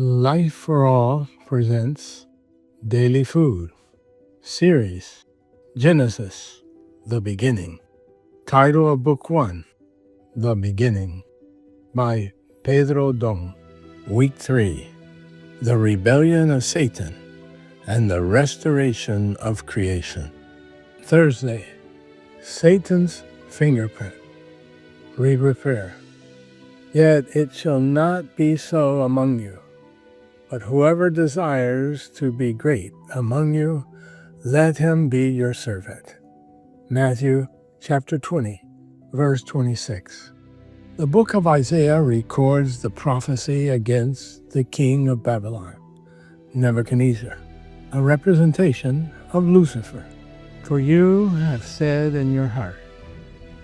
Life for All presents Daily Food Series Genesis, The Beginning. Title of Book 1, The Beginning, by Pedro. Week 3, The Rebellion of Satan and the Restoration of Creation. Thursday, Satan's Fingerprint. Read with prayer. Yet it shall not be so among you. But whoever desires to be great among you, let him be your servant. Matthew chapter 20, verse 26. The book of Isaiah records the prophecy against the king of Babylon, Nebuchadnezzar, a representation of Lucifer. For you have said in your heart,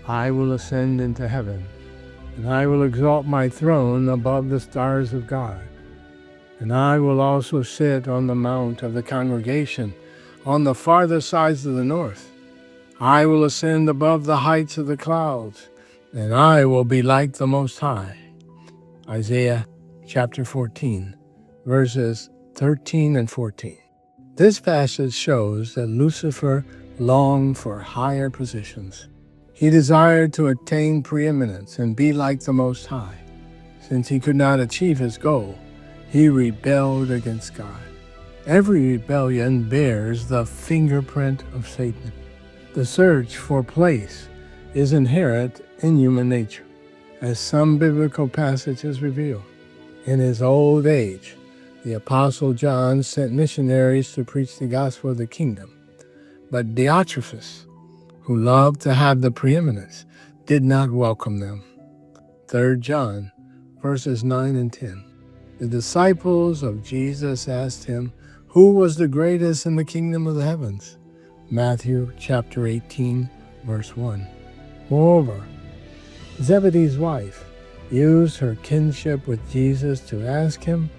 I will ascend into heaven, and I will exalt my throne above the stars of God. And I will also sit on the mount of the congregation, on the farther sides of the north. I will ascend above the heights of the clouds, and I will be like the Most High. Isaiah chapter 14, verses 13 and 14. This passage shows that Lucifer longed for higher positions. He desired to attain preeminence and be like the Most High. Since he could not achieve his goal, he rebelled against God. Every rebellion bears the fingerprint of Satan. The search for place is inherent in human nature, as some biblical passages reveal. In his old age, the Apostle John sent missionaries to preach the gospel of the kingdom. But Diotrephes, who loved to have the preeminence, did not welcome them. 3 John, verses 9 and 10. The disciples of Jesus asked him, who was the greatest in the kingdom of the heavens? Matthew chapter 18, verse 1. Moreover, Zebedee's wife used her kinship with Jesus to ask him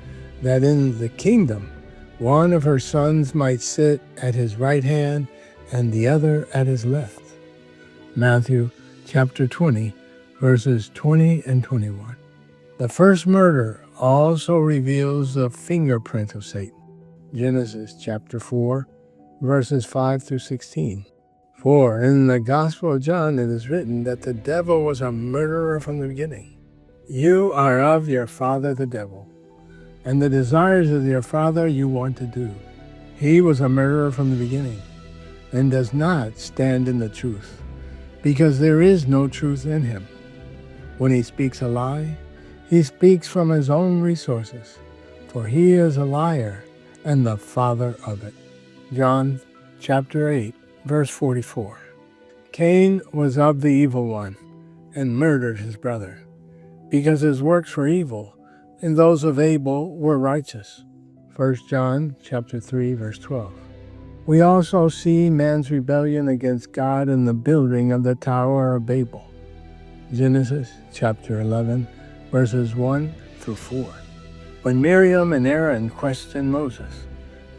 that in the kingdom one of her sons might sit at his right hand and the other at his left. Matthew chapter 20, verses 20 and 21. The first murder also reveals the fingerprint of Satan. Genesis chapter 4, verses 5 through 16. For in the Gospel of John it is written that the devil was a murderer from the beginning. You are of your father the devil, and the desires of your father you want to do. He was a murderer from the beginning, and does not stand in the truth, because there is no truth in him. When he speaks a lie, he speaks from his own resources, for he is a liar and the father of it. John chapter 8, verse 44. Cain was of the evil one and murdered his brother, because his works were evil and those of Abel were righteous. 1 John chapter 3, verse 12. We also see man's rebellion against God in the building of the Tower of Babel. Genesis chapter 11, verses 1 through 4. When Miriam and Aaron questioned Moses,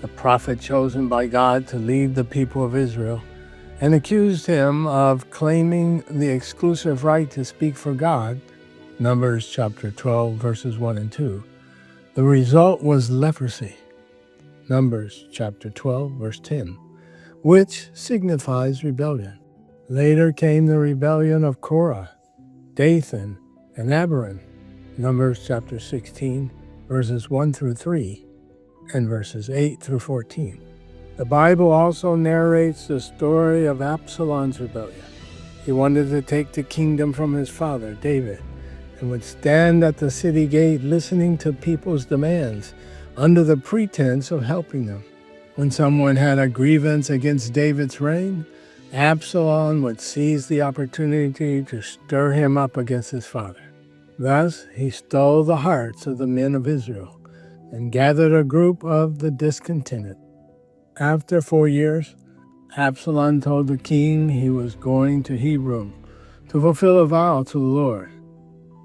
the prophet chosen by God to lead the people of Israel, and accused him of claiming the exclusive right to speak for God, Numbers chapter 12, verses 1 and 2, the result was leprosy, Numbers chapter 12, verse 10, which signifies rebellion. Later came the rebellion of Korah, Dathan, and Abiram, Numbers chapter 16, verses 1 through 3, and verses 8 through 14. The Bible also narrates the story of Absalom's rebellion. He wanted to take the kingdom from his father, David, and would stand at the city gate listening to people's demands under the pretense of helping them. When someone had a grievance against David's reign, Absalom would seize the opportunity to stir him up against his father. Thus, he stole the hearts of the men of Israel and gathered a group of the discontented. After 4 years, Absalom told the king he was going to Hebron to fulfill a vow to the Lord.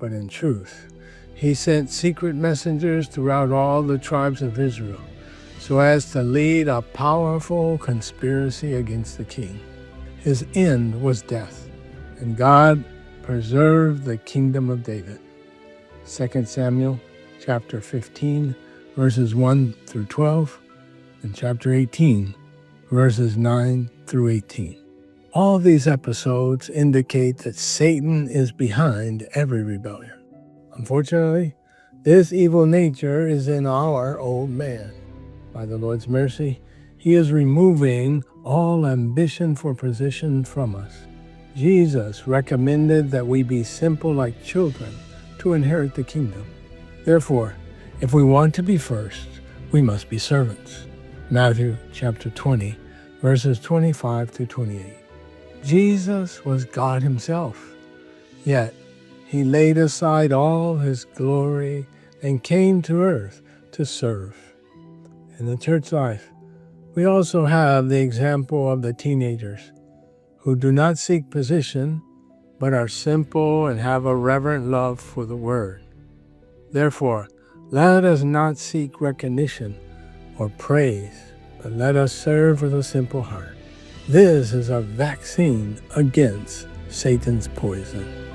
But in truth, he sent secret messengers throughout all the tribes of Israel so as to lead a powerful conspiracy against the king. His end was death, and God preserved the kingdom of David. 2 Samuel chapter 15, verses 1 through 12, and chapter 18, verses 9 through 18. All these episodes indicate that Satan is behind every rebellion. Unfortunately, this evil nature is in our old man. By the Lord's mercy, He is removing all ambition for position from us. Jesus recommended that we be simple like children to inherit the kingdom. Therefore, if we want to be first, we must be servants. Matthew chapter 20, verses 25 through 28. Jesus was God Himself, yet He laid aside all His glory and came to earth to serve. In the church life, we also have the example of the teenagers who do not seek position, but are simple and have a reverent love for the Word. Therefore, let us not seek recognition or praise, but let us serve with a simple heart. This is a vaccine against Satan's poison.